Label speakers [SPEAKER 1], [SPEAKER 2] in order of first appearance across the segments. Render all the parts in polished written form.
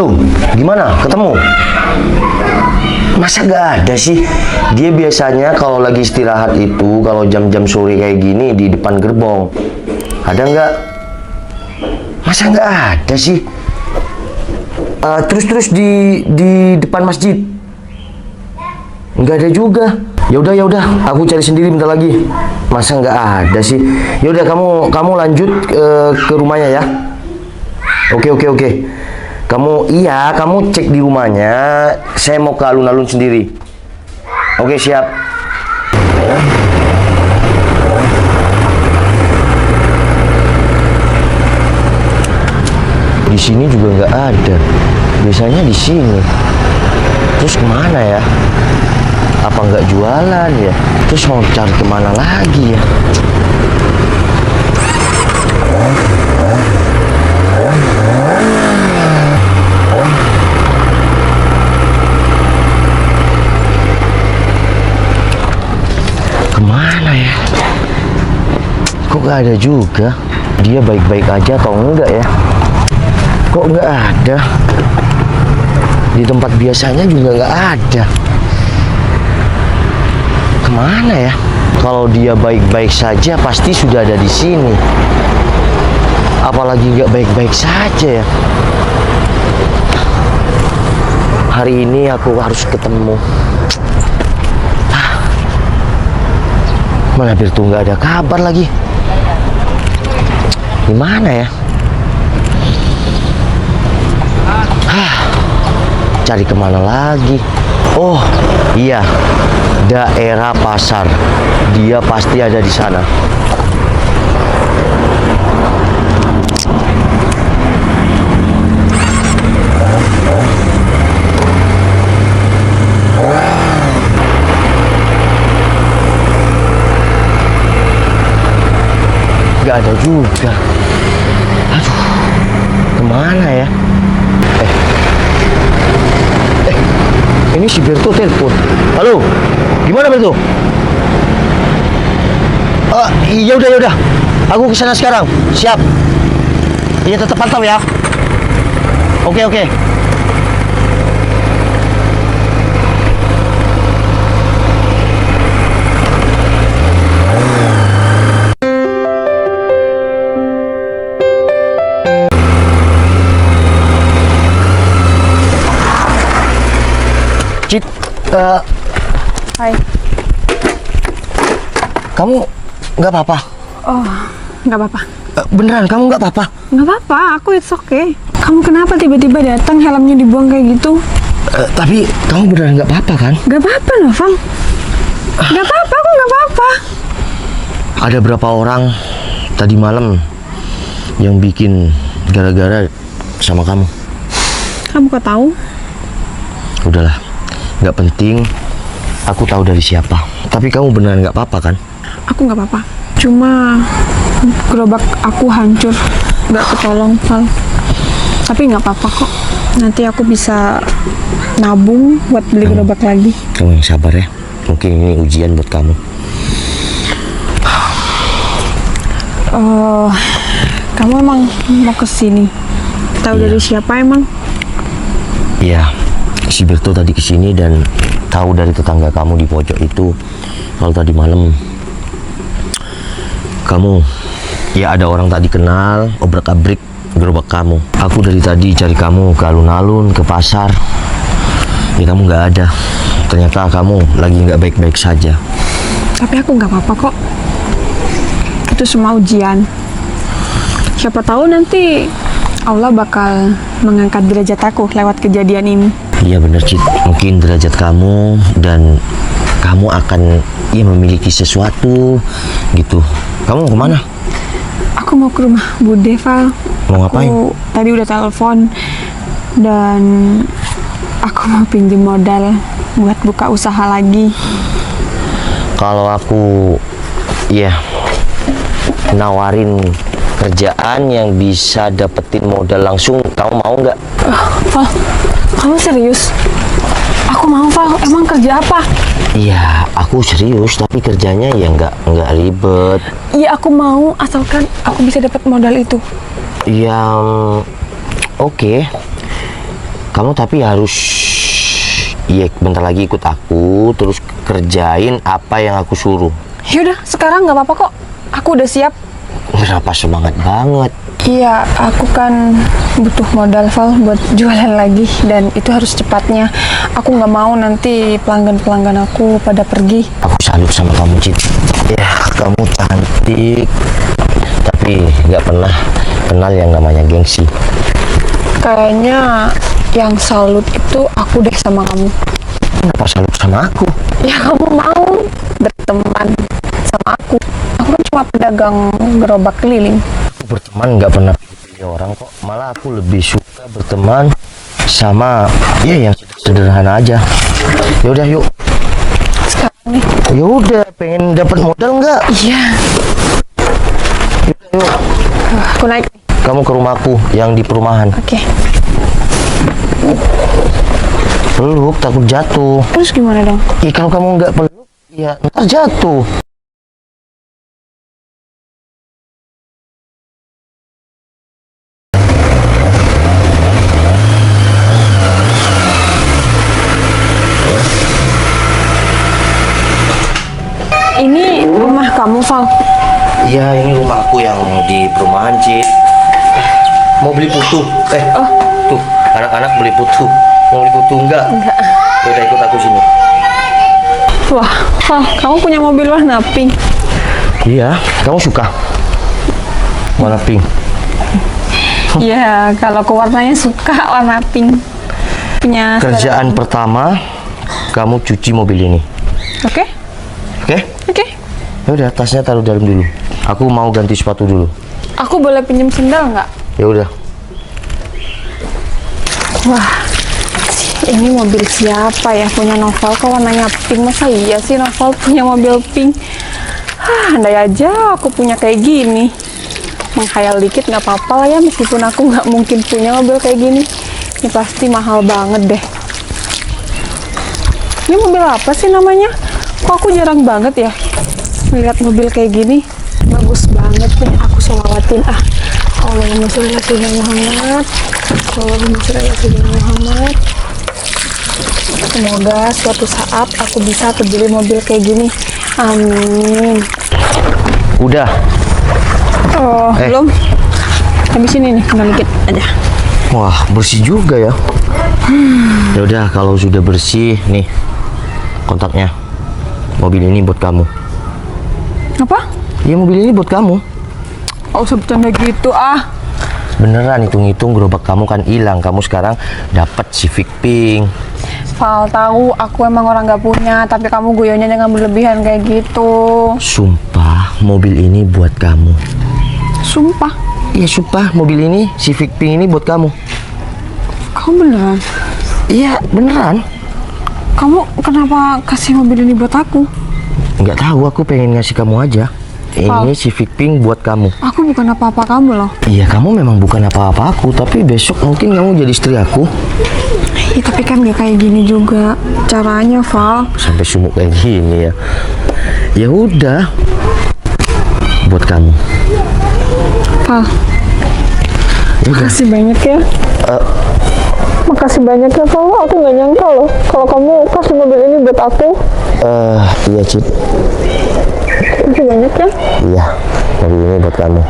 [SPEAKER 1] Tuh, gimana? Ketemu? Masa gak ada sih? Dia biasanya kalau lagi istirahat itu, kalau jam-jam sore kayak gini di depan gerbong. Ada nggak? Masa nggak ada sih? Terus di depan masjid? Nggak ada juga. Ya udah, aku cari sendiri bentar lagi. Masa nggak ada sih? Ya udah, kamu lanjut ke rumahnya ya. Oke. Kamu cek di rumahnya. Saya mau ke alun-alun sendiri. Oke, siap. Di sini juga nggak ada. Biasanya di sini. Terus kemana ya? Apa nggak jualan ya? Terus mau cari kemana lagi ya? Kemana ya? Kok nggak ada juga? Dia baik-baik aja atau enggak ya? Kok nggak ada? Di tempat biasanya juga nggak ada. Kemana ya? Kalau dia baik-baik saja pasti sudah ada di sini. Apalagi nggak baik-baik saja ya. Hari ini aku harus ketemu. Mana Birtu nggak ada kabar lagi. Gimana ya? Cari kemana lagi? Oh iya, daerah pasar. Dia pasti ada di sana. Gak ada juga. Aduh, kemana ya? Ini si Berto telepon. Halo, gimana Berto? Ya udah. Aku kesana sekarang. Siap. Iya, tetap pantau ya. Oke. Cit,
[SPEAKER 2] Hai.
[SPEAKER 1] Kamu nggak apa-apa?
[SPEAKER 2] Oh, nggak apa-apa.
[SPEAKER 1] Beneran, kamu nggak apa-apa?
[SPEAKER 2] Nggak apa-apa, aku it's okay. Kamu kenapa tiba-tiba datang helmnya dibuang kayak gitu?
[SPEAKER 1] Tapi kamu beneran nggak apa-apa kan?
[SPEAKER 2] Nggak apa-apa loh, Fang. Nggak apa-apa, aku nggak apa-apa.
[SPEAKER 1] Ada berapa orang tadi malam yang bikin gara-gara sama kamu?
[SPEAKER 2] Kamu kok tahu?
[SPEAKER 1] Udahlah, nggak penting. Aku tahu dari siapa. Tapi kamu beneran nggak apa-apa kan?
[SPEAKER 2] Aku nggak apa-apa. Cuma gerobak aku hancur, nggak ketolong, Fang. Tapi nggak apa-apa kok. Nanti aku bisa nabung buat beli gerobak lagi.
[SPEAKER 1] Kamu yang sabar ya. Mungkin ini ujian buat kamu.
[SPEAKER 2] Kamu emang mau kesini? Tahu
[SPEAKER 1] Iya.
[SPEAKER 2] dari siapa emang?
[SPEAKER 1] Iya, si Berto tadi kesini dan tahu dari tetangga kamu di pojok itu kalau tadi malam kamu, ya ada orang tadi kenal obrak-abrik gerobak kamu. Aku dari tadi cari kamu ke alun-alun, ke pasar. Ya kamu nggak ada. Ternyata kamu lagi nggak baik-baik saja.
[SPEAKER 2] Tapi aku nggak apa-apa kok. Itu semua ujian. Siapa tahu nanti Allah bakal mengangkat derajat aku lewat kejadian ini.
[SPEAKER 1] Iya bener Cid, mungkin derajat kamu dan kamu akan memiliki sesuatu gitu. Kamu mau kemana?
[SPEAKER 2] Aku mau ke rumah Bude, Val.
[SPEAKER 1] Mau ngapain?
[SPEAKER 2] Aku tadi udah telepon dan aku mau pinjam modal buat buka usaha lagi.
[SPEAKER 1] Kalau aku nawarin kerjaan yang bisa dapetin modal langsung, kamu mau nggak?
[SPEAKER 2] Val, kamu serius? Aku mau, Val. Emang kerja apa?
[SPEAKER 1] Iya, aku serius, tapi kerjanya ya nggak ribet.
[SPEAKER 2] Iya, aku mau, asalkan aku bisa dapat modal itu.
[SPEAKER 1] Yang oke. Kamu tapi harus, iya bentar lagi ikut aku, terus kerjain apa yang aku suruh.
[SPEAKER 2] Yaudah, sekarang nggak apa-apa kok. Aku udah siap.
[SPEAKER 1] Kenapa semangat banget?
[SPEAKER 2] Iya, aku kan butuh modal Val buat jualan lagi dan itu harus cepatnya. Aku nggak mau nanti pelanggan-pelanggan aku pada pergi.
[SPEAKER 1] Aku salut sama kamu, Cit. Ya, kamu cantik, tapi nggak pernah kenal yang namanya gengsi.
[SPEAKER 2] Kayaknya yang salut itu aku deh sama kamu.
[SPEAKER 1] Kenapa salut sama aku?
[SPEAKER 2] Ya kamu mau berteman sama aku. Aku kan cuma pedagang gerobak keliling.
[SPEAKER 1] Aku berteman nggak pernah pilih orang kok. Malah aku lebih suka berteman sama ya yang sederhana aja. Ya udah yuk.
[SPEAKER 2] Sekarang nih.
[SPEAKER 1] Ya udah, pengen dapat modal nggak?
[SPEAKER 2] Iya.
[SPEAKER 1] Yuk.
[SPEAKER 2] Aku naik.
[SPEAKER 1] Kamu ke rumahku yang di perumahan.
[SPEAKER 2] Oke.
[SPEAKER 1] Peluk, takut jatuh.
[SPEAKER 2] Terus gimana dong?
[SPEAKER 1] Ya kalau kamu nggak peluk, ya ntar jatuh.
[SPEAKER 2] Ini rumah kamu, Val.
[SPEAKER 1] Ya ini rumahku yang di perumahan, Cit. Mau beli putu? Tuh, anak-anak beli putu. Mau beli putu enggak?
[SPEAKER 2] Enggak.
[SPEAKER 1] Udah ikut aku sini.
[SPEAKER 2] Wah, Val, kamu punya mobil warna pink.
[SPEAKER 1] Iya, kamu suka warna pink?
[SPEAKER 2] Iya, kalau aku warnanya suka warna pink. Punya
[SPEAKER 1] Kerjaan pertama, kamu cuci mobil ini.
[SPEAKER 2] Oke?
[SPEAKER 1] Oke?
[SPEAKER 2] Oke.
[SPEAKER 1] Ya udah, tasnya taruh dalam dulu. Aku mau ganti sepatu dulu.
[SPEAKER 2] Aku boleh pinjam sendal nggak?
[SPEAKER 1] Ya udah.
[SPEAKER 2] Wah, ini mobil siapa ya? Punya Noval kok warnanya pink? Masa iya sih Noval punya mobil pink? Andai aja aku punya kayak gini. Menghayal dikit nggak apa-apa lah ya, meskipun aku nggak mungkin punya mobil kayak gini. Ini pasti mahal banget deh. Ini mobil apa sih namanya? Kok aku jarang banget ya melihat mobil kayak gini. Bagus banget nih, aku selawatin ah. Allahumma sholli ala sayyidina Muhammad. Allahumma sholli ala sayyidina Muhammad. Semoga suatu saat aku bisa kebeli mobil kayak gini. Amin.
[SPEAKER 1] Udah.
[SPEAKER 2] Oh, belum. Habis ini nih, tinggal dikit aja.
[SPEAKER 1] Wah, bersih juga ya. Ya udah, kalau sudah bersih, nih kontaknya. Mobil ini buat kamu.
[SPEAKER 2] Apa?
[SPEAKER 1] Ya mobil ini buat kamu.
[SPEAKER 2] Oh, sebutannya gitu ah.
[SPEAKER 1] Beneran, hitung-hitung gerobak kamu kan hilang. Kamu sekarang dapat Civic Pink.
[SPEAKER 2] Val, tahu aku emang orang nggak punya, tapi kamu guyonnya dengan berlebihan kayak gitu.
[SPEAKER 1] Sumpah, mobil ini buat kamu.
[SPEAKER 2] Sumpah.
[SPEAKER 1] Iya sumpah, mobil ini Civic Pink ini buat kamu.
[SPEAKER 2] Kamu beneran?
[SPEAKER 1] Iya beneran.
[SPEAKER 2] Kamu kenapa kasih mobil ini buat aku?
[SPEAKER 1] Nggak tahu, aku pengen ngasih kamu aja.
[SPEAKER 2] Val.
[SPEAKER 1] Ini Civic Pink buat kamu.
[SPEAKER 2] Aku bukan apa-apa kamu loh.
[SPEAKER 1] Iya, kamu memang bukan apa-apa aku, tapi besok mungkin kamu jadi istri aku.
[SPEAKER 2] Ya, tapi kan gak kayak gini juga caranya, Val.
[SPEAKER 1] Sampai sumuk kayak gini ya. Ya udah, buat kamu.
[SPEAKER 2] Val, makasih banyak ya. Makasih banyak ya, Val. Aku nggak nyangka loh kalau kamu kasih mobil ini buat aku.
[SPEAKER 1] Iya Cid.
[SPEAKER 2] Makasih banyak ya.
[SPEAKER 1] Iya, mobil ini buat kamu.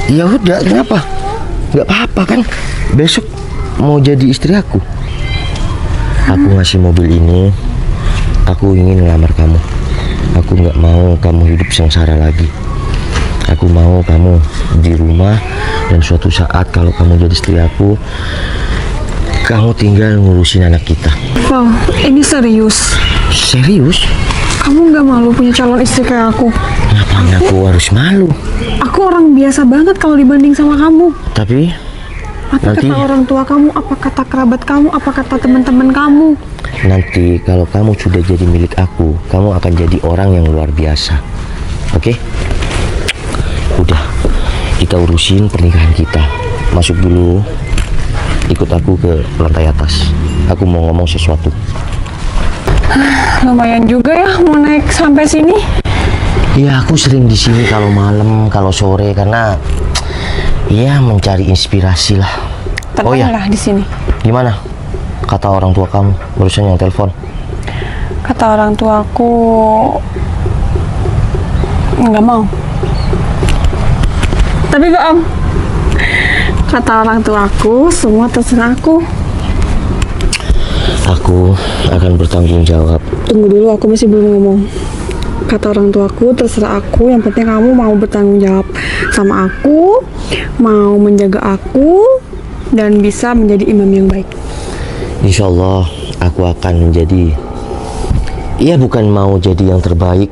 [SPEAKER 1] Ya udah, kenapa? Nggak apa-apa kan? Besok mau jadi istri aku. Aku ngasih mobil ini, aku ingin ngelamar kamu. Aku nggak mau kamu hidup sengsara lagi. Aku mau kamu di rumah, dan suatu saat kalau kamu jadi istri aku, kamu tinggal ngurusin anak kita.
[SPEAKER 2] Val, ini serius.
[SPEAKER 1] Serius?
[SPEAKER 2] Kamu nggak malu punya calon istri kayak aku?
[SPEAKER 1] Ngapain aku harus malu?
[SPEAKER 2] Aku orang biasa banget kalau dibanding sama kamu.
[SPEAKER 1] Tapi
[SPEAKER 2] Apa
[SPEAKER 1] nanti,
[SPEAKER 2] kata orang tua kamu? Apa kata kerabat kamu? Apa kata teman-teman kamu?
[SPEAKER 1] nanti kalau kamu sudah jadi milik aku, kamu akan jadi orang yang luar biasa. Oke? Udah, kita urusin pernikahan kita. Masuk dulu, ikut aku ke lantai atas. Aku mau ngomong sesuatu.
[SPEAKER 2] Lumayan juga ya mau naik sampai sini.
[SPEAKER 1] Ya, aku sering di sini kalau malam, kalau sore, karena ya mencari inspirasi lah. Oh iya.
[SPEAKER 2] Tenanglah di sini.
[SPEAKER 1] Gimana? Kata orang tua kamu barusan yang telepon.
[SPEAKER 2] Kata orang tua aku nggak mau. Tapi kok Om, kata orang tua aku semua terserah aku.
[SPEAKER 1] Aku akan bertanggung jawab.
[SPEAKER 2] Tunggu dulu, aku masih belum ngomong. Kata orang tuaku, terserah aku, yang penting kamu mau bertanggung jawab sama aku, mau menjaga aku, dan bisa menjadi imam yang baik.
[SPEAKER 1] Insya Allah aku akan menjadi, iya bukan mau jadi yang terbaik,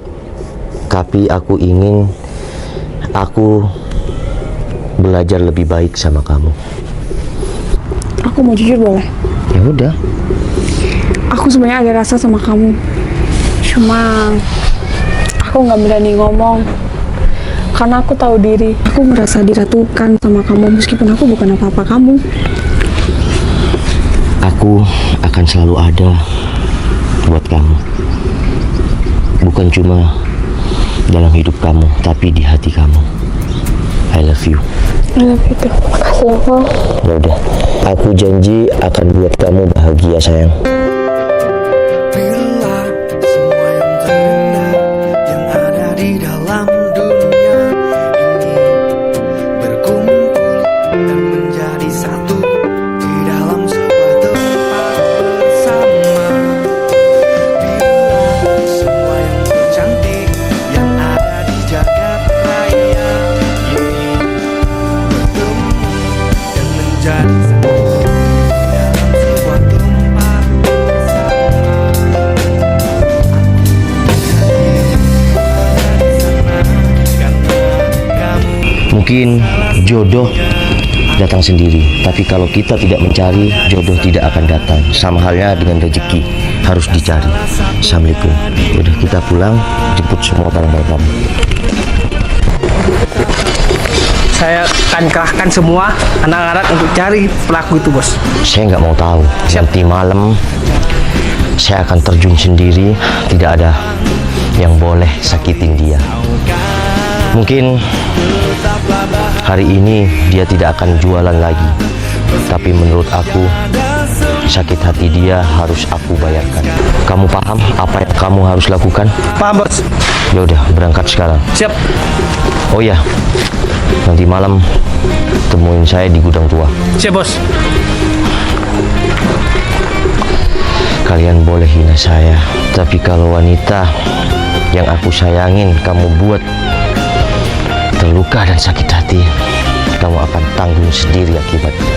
[SPEAKER 1] tapi aku ingin aku belajar lebih baik sama kamu.
[SPEAKER 2] Aku mau jujur boleh?
[SPEAKER 1] Ya udah.
[SPEAKER 2] Aku sebenarnya ada rasa sama kamu, cuma aku nggak berani ngomong karena aku tahu diri. Aku merasa diratukan sama kamu meskipun aku bukan apa-apa kamu.
[SPEAKER 1] Aku akan selalu ada buat kamu. Bukan cuma dalam hidup kamu, tapi di hati kamu. I love you.
[SPEAKER 2] I love you too. Makasih ya, Paul.
[SPEAKER 1] Ya udah, aku janji akan buat kamu bahagia sayang.
[SPEAKER 3] Bila semua yang terindah yang ada di dalam dunia ini berkumpul dan menjadi satu di dalam sebuah tempat bersama. Bila semua yang tercantik yang ada di jagat raya ini bertemu dan menjadi satu di dalam sebuah tempat
[SPEAKER 1] Mungkin jodoh datang sendiri, tapi kalau kita tidak mencari, jodoh tidak akan datang. Sama halnya dengan rezeki, harus dicari. Assalamualaikum. Udah, kita pulang, jemput semua barang-barang kamu.
[SPEAKER 4] Saya akan kerahkan semua anak-anak untuk cari pelaku itu, bos.
[SPEAKER 1] Saya nggak mau tahu.
[SPEAKER 4] Siap.
[SPEAKER 1] Nanti malam saya akan terjun sendiri. Tidak ada yang boleh sakitin dia. Mungkin hari ini dia tidak akan jualan lagi, tapi menurut aku sakit hati dia harus aku bayarkan. Kamu paham apa yang kamu harus lakukan?
[SPEAKER 4] Paham, bos?
[SPEAKER 1] Ya udah, berangkat sekarang.
[SPEAKER 4] Siap.
[SPEAKER 1] Oh ya, nanti malam temuin saya di gudang tua.
[SPEAKER 4] Siap, bos.
[SPEAKER 1] Kalian boleh hina saya, tapi kalau wanita yang aku sayangin kamu buat terluka dan sakit hati, kamu akan tanggung sendiri akibatnya.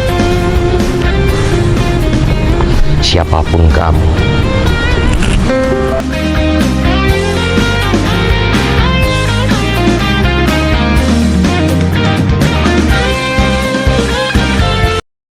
[SPEAKER 1] Siapapun kamu,